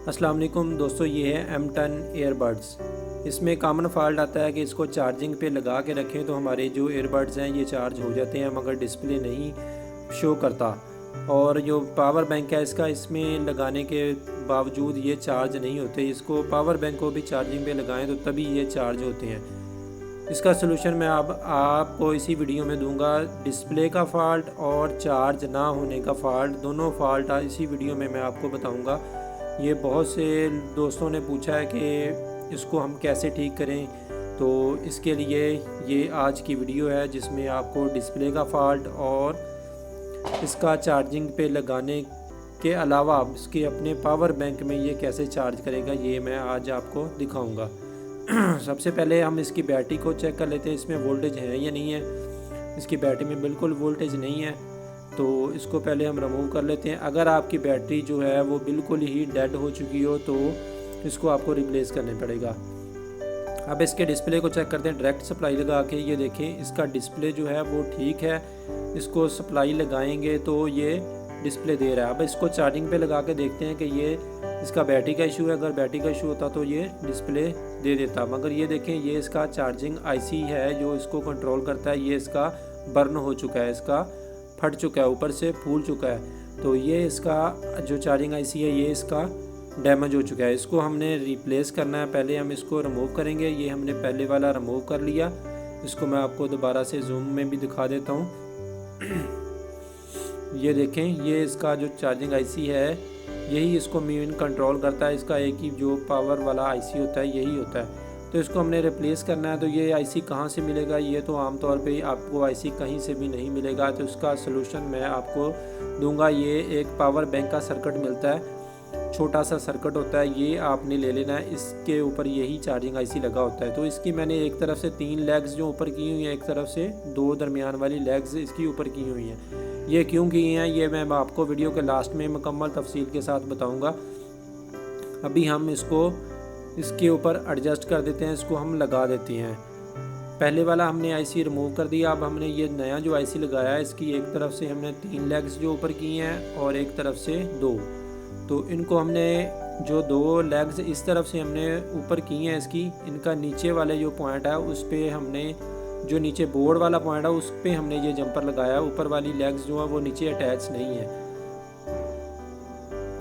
अस्सलाम वालेकुम दोस्तों, ये है M10 ईयरबड्स। इसमें कॉमन फॉल्ट आता है कि इसको चार्जिंग पे लगा के रखें तो हमारे जो ईयरबड्स हैं ये चार्ज हो जाते हैं, मगर डिस्प्ले नहीं शो करता। और जो पावर बैंक है इसका, इसमें लगाने के बावजूद ये चार्ज नहीं होते। इसको पावर बैंक को भी चार्जिंग पे लगाएं तो तभी ये चार्ज होते हैं। इसका सलूशन मैं अब आपको इसी वीडियो में दूंगा। डिस्प्ले का फ़ॉल्ट और चार्ज ना होने का फ़ॉल्ट, दोनों फ़ॉल्ट इसी वीडियो में मैं आपको बताऊंगा। ये बहुत से दोस्तों ने पूछा है कि इसको हम कैसे ठीक करें, तो इसके लिए ये आज की वीडियो है जिसमें आपको डिस्प्ले का फ़ॉल्ट और इसका चार्जिंग पे लगाने के अलावा इसके अपने पावर बैंक में ये कैसे चार्ज करेगा, ये मैं आज आपको दिखाऊंगा। सबसे पहले हम इसकी बैटरी को चेक कर लेते हैं, इसमें वोल्टेज है या नहीं है। इसकी बैटरी में बिल्कुल वोल्टेज नहीं है, तो इसको पहले हम रिमूव कर लेते हैं। अगर आपकी बैटरी जो है वो बिल्कुल ही डेड हो चुकी हो तो इसको आपको रिप्लेस करने पड़ेगा। अब इसके डिस्प्ले को चेक करते हैं डायरेक्ट सप्लाई लगा के। ये देखें, इसका डिस्प्ले जो है वो ठीक है। इसको सप्लाई लगाएंगे तो ये डिस्प्ले दे रहा है। अब इसको चार्जिंग पे लगा के देखते हैं कि ये इसका बैटरी का इशू है। अगर बैटरी का इशू होता तो ये डिस्प्ले दे देता, मगर ये देखें, ये इसका चार्जिंग आईसी है जो इसको कंट्रोल करता है। ये इसका बर्न हो चुका है, इसका फट चुका है, ऊपर से फूल चुका है। तो ये इसका जो चार्जिंग आईसी है ये इसका डैमेज हो चुका है। इसको हमने रिप्लेस करना है। पहले हम इसको रिमूव करेंगे। ये हमने पहले वाला रिमूव कर लिया। इसको मैं आपको दोबारा से जूम में भी दिखा देता हूँ। ये देखें, ये इसका जो चार्जिंग आईसी है यही इसको मेन कंट्रोल करता है। इसका एक ही जो पावर वाला आईसी होता है यही होता है। तो इसको हमने रिप्लेस करना है। तो ये आईसी कहाँ से मिलेगा, ये तो आमतौर पे आपको आईसी कहीं से भी नहीं मिलेगा। तो इसका सलूशन मैं आपको दूंगा। ये एक पावर बैंक का सर्किट मिलता है, छोटा सा सर्किट होता है, ये आपने ले लेना है। इसके ऊपर यही चार्जिंग आईसी लगा होता है। तो इसकी मैंने एक तरफ से 3 लेग्स जो ऊपर की हुई हैं, एक तरफ से 2 दरमियान वाली लेग्स इसकी ऊपर की हुई हैं। ये क्यों की हैं ये मैं आपको वीडियो के लास्ट में मुकम्मल तफसील के साथ बताऊंगा। अभी हम इसको इसके ऊपर एडजस्ट कर देते हैं, इसको हम लगा देते हैं। पहले वाला हमने आईसी रिमूव कर दिया। अब हमने ये नया जो आईसी लगाया है इसकी एक तरफ से हमने 3 लेग्स जो ऊपर की हैं और एक तरफ से 2। तो इनको हमने जो 2 लेग्स इस तरफ से हमने ऊपर की हैं इसकी, इनका नीचे वाले जो पॉइंट है उस पर हमने जो नीचे बोर्ड वाला पॉइंट है उस पर हमने ये जंपर लगाया। ऊपर वाली लेग्स जो है वो नीचे अटैच नहीं है।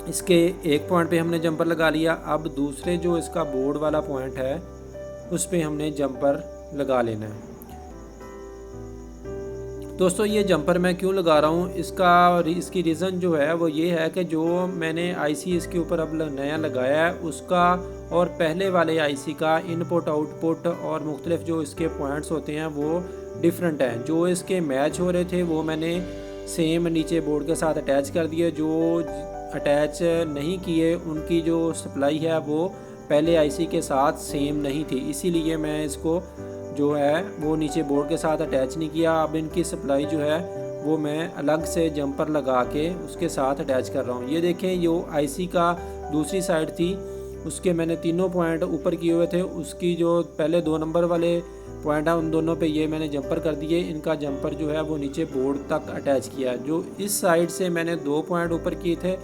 इसके एक पॉइंट पे हमने जंपर लगा लिया। अब दूसरे जो इसका बोर्ड वाला पॉइंट है उस पे हमने जंपर लगा लेना है। दोस्तों, ये जंपर मैं क्यों लगा रहा हूँ, इसकी रीज़न जो है वो ये है कि जो मैंने आईसी इसके ऊपर अब नया लगाया है उसका और पहले वाले आईसी का इनपुट आउटपुट और मुख्तलिफ जो इसके पॉइंट्स होते हैं वो डिफरेंट हैं। जो इसके मैच हो रहे थे वो मैंने सेम नीचे बोर्ड के साथ अटैच कर दिए। जो अटैच नहीं किए उनकी जो सप्लाई है वो पहले आईसी के साथ सेम नहीं थी, इसीलिए मैं इसको जो है वो नीचे बोर्ड के साथ अटैच नहीं किया। अब इनकी सप्लाई जो है वो मैं अलग से जंपर लगा के उसके साथ अटैच कर रहा हूँ। ये देखें, जो आईसी का दूसरी साइड थी उसके मैंने तीनों पॉइंट ऊपर किए हुए थे। उसकी जो पहले 2 नंबर वाले पॉइंट है उन दोनों पे ये मैंने जंपर कर दिए। इनका जंपर जो है वो नीचे बोर्ड तक अटैच किया। जो इस साइड से मैंने 2 पॉइंट ऊपर किए थे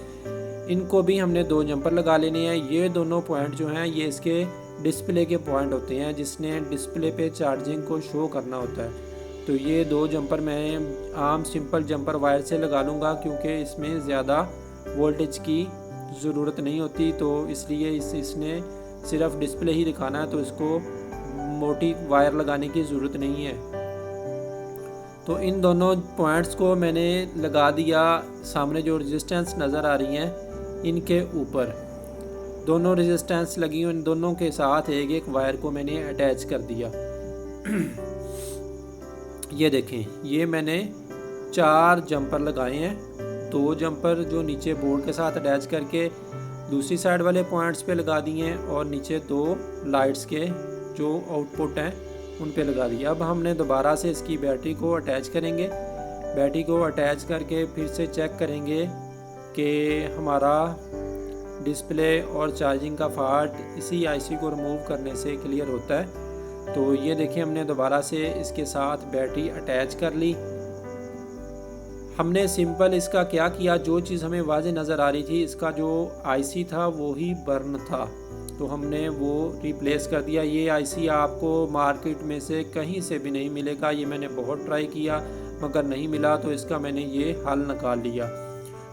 इनको भी हमने 2 जंपर लगा लेने हैं। ये दोनों पॉइंट जो हैं ये इसके डिस्प्ले के पॉइंट होते हैं जिसने डिस्प्ले पे चार्जिंग को शो करना होता है। तो ये 2 जंपर मैं आम सिंपल जंपर वायर से लगा लूँगा क्योंकि इसमें ज़्यादा वोल्टेज की ज़रूरत नहीं होती। तो इसलिए इसने सिर्फ डिस्प्ले ही दिखाना है, तो इसको मोटी वायर लगाने की ज़रूरत नहीं है। तो इन दोनों पॉइंट्स को मैंने लगा दिया। सामने जो रेजिस्टेंस नज़र आ रही हैं इनके ऊपर दोनों रेजिस्टेंस लगी हुई, इन दोनों के साथ एक एक वायर को मैंने अटैच कर दिया। ये देखें, ये मैंने 4 जंपर लगाए हैं। 2 जंपर जो नीचे बोर्ड के साथ अटैच करके दूसरी साइड वाले पॉइंट्स पे लगा दिए हैं और नीचे 2 लाइट्स के जो आउटपुट हैं उन पे लगा दिया। अब हमने दोबारा से इसकी बैटरी को अटैच करेंगे। बैटरी को अटैच करके फिर से चेक करेंगे कि हमारा डिस्प्ले और चार्जिंग का फॉल्ट इसी आईसी को रिमूव करने से क्लियर होता है। तो ये देखिए, हमने दोबारा से इसके साथ बैटरी अटैच कर ली। हमने सिंपल इसका क्या किया, जो चीज़ हमें वाज़ेह नज़र आ रही थी, इसका जो आईसी था वो ही बर्न था, तो हमने वो रिप्लेस कर दिया। ये आईसी आपको मार्केट में से कहीं से भी नहीं मिलेगा, ये मैंने बहुत ट्राई किया मगर नहीं मिला, तो इसका मैंने ये हल निकाल लिया,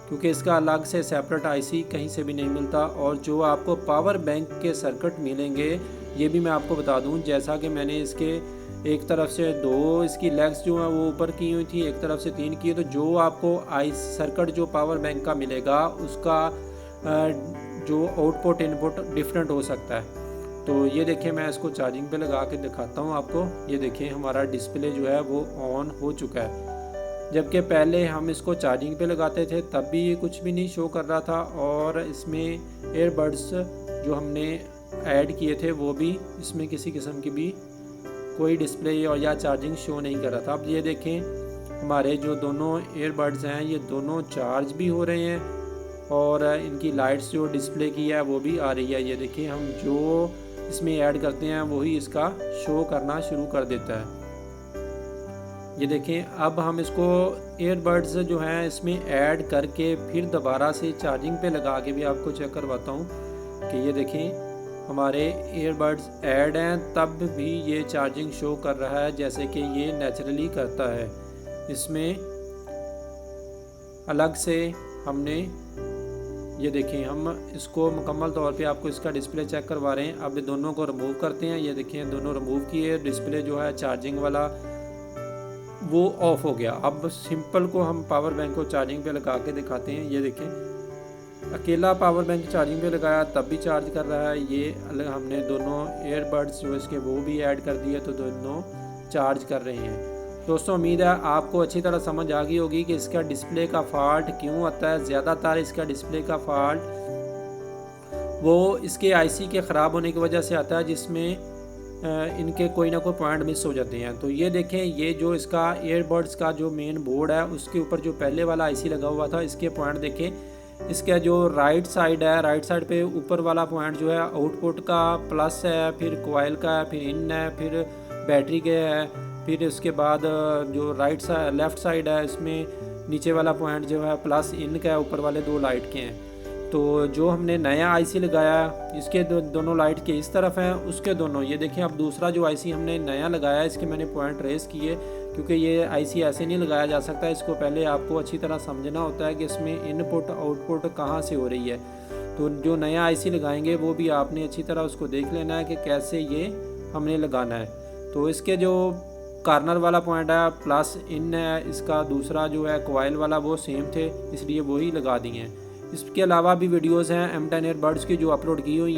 क्योंकि इसका अलग से सेपरेट आईसी कहीं से भी नहीं मिलता। और जो आपको पावर बैंक के सर्किट मिलेंगे ये भी मैं आपको बता दूं, जैसा कि मैंने इसके एक तरफ से 2 इसकी लेग्स जो हैं वो ऊपर की हुई थी, एक तरफ से 3 की है, तो जो आपको आई सर्किट जो पावर बैंक का मिलेगा उसका जो आउटपुट इनपुट डिफरेंट हो सकता है। तो ये देखिए मैं इसको चार्जिंग पे लगा के दिखाता हूँ आपको। ये देखिए हमारा डिस्प्ले जो है वो ऑन हो चुका है, जबकि पहले हम इसको चार्जिंग पे लगाते थे तब भी ये कुछ भी नहीं शो कर रहा था, और इसमें एयरबड्स जो हमने ऐड किए थे वो भी इसमें किसी किस्म की भी कोई डिस्प्ले या चार्जिंग शो नहीं कर रहा था। अब ये देखें हमारे जो दोनों एयरबड्स हैं ये दोनों चार्ज भी हो रहे हैं, और इनकी लाइट्स जो डिस्प्ले की है वो भी आ रही है। ये देखिए हम जो इसमें ऐड करते हैं वही इसका शो करना शुरू कर देता है। ये देखें अब हम इसको एयरबड्स जो हैं इसमें ऐड करके फिर दोबारा से चार्जिंग पे लगा के भी आपको चेक करवाता हूँ कि ये देखें हमारे एयरबड्स ऐड हैं तब भी ये चार्जिंग शो कर रहा है जैसे कि ये नेचुरली करता है। इसमें अलग से हमने ये देखें हम इसको मुकम्मल तौर पे आपको इसका डिस्प्ले चेक करवा रहे हैं। अब ये दोनों को रिमूव करते हैं। ये देखें दोनों रिमूव किए, डिस्प्ले जो है चार्जिंग वाला वो ऑफ हो गया। अब सिंपल को हम पावर बैंक को चार्जिंग पे लगा के दिखाते हैं। ये देखें अकेला पावर बैंक चार्जिंग पे लगाया तब भी चार्ज कर रहा है। ये अलग हमने दोनों एयरबड्स जो इसके वो भी ऐड कर दिए तो दोनों चार्ज कर रहे हैं। दोस्तों उम्मीद है आपको अच्छी तरह समझ आ गई होगी कि इसका डिस्प्ले का फॉल्ट क्यों आता है। ज़्यादातर इसका डिस्प्ले का फॉल्ट वो इसके आईसी के ख़राब होने की वजह से आता है, जिसमें इनके कोई ना कोई पॉइंट मिस हो जाते हैं। तो ये देखें ये जो इसका एयरबड्स का जो मेन बोर्ड है उसके ऊपर जो पहले वाला आईसी लगा हुआ था इसके पॉइंट देखें। इसका जो राइट साइड है, राइट साइड पे ऊपर वाला पॉइंट जो है आउटपुट का प्लस है, फिर कोयल का है, फिर इन है, फिर बैटरी के है, फिर उसके बाद जो लेफ़्ट साइड है इसमें नीचे वाला पॉइंट जो है प्लस इन का है, ऊपर वाले 2 लाइट के हैं। तो जो हमने नया आईसी लगाया इसके दोनों लाइट के इस तरफ हैं, उसके दोनों ये देखें। अब दूसरा जो आईसी हमने नया लगाया इसके मैंने पॉइंट रेस किए, क्योंकि ये आईसी ऐसे नहीं लगाया जा सकता। इसको पहले आपको अच्छी तरह समझना होता है कि इसमें इनपुट आउटपुट कहाँ से हो रही है। तो जो नया आईसी लगाएंगे वो भी आपने अच्छी तरह उसको देख लेना है कि कैसे ये हमने लगाना है। तो इसके जो कार्नर वाला पॉइंट है प्लस इन है, इसका दूसरा जो है कोयल वाला वो सेम थे, इसलिए वही लगा दिए हैं। इसके अलावा भी वीडियोस हैं M10 एयरबड्स की जो अपलोड की हुई हैं।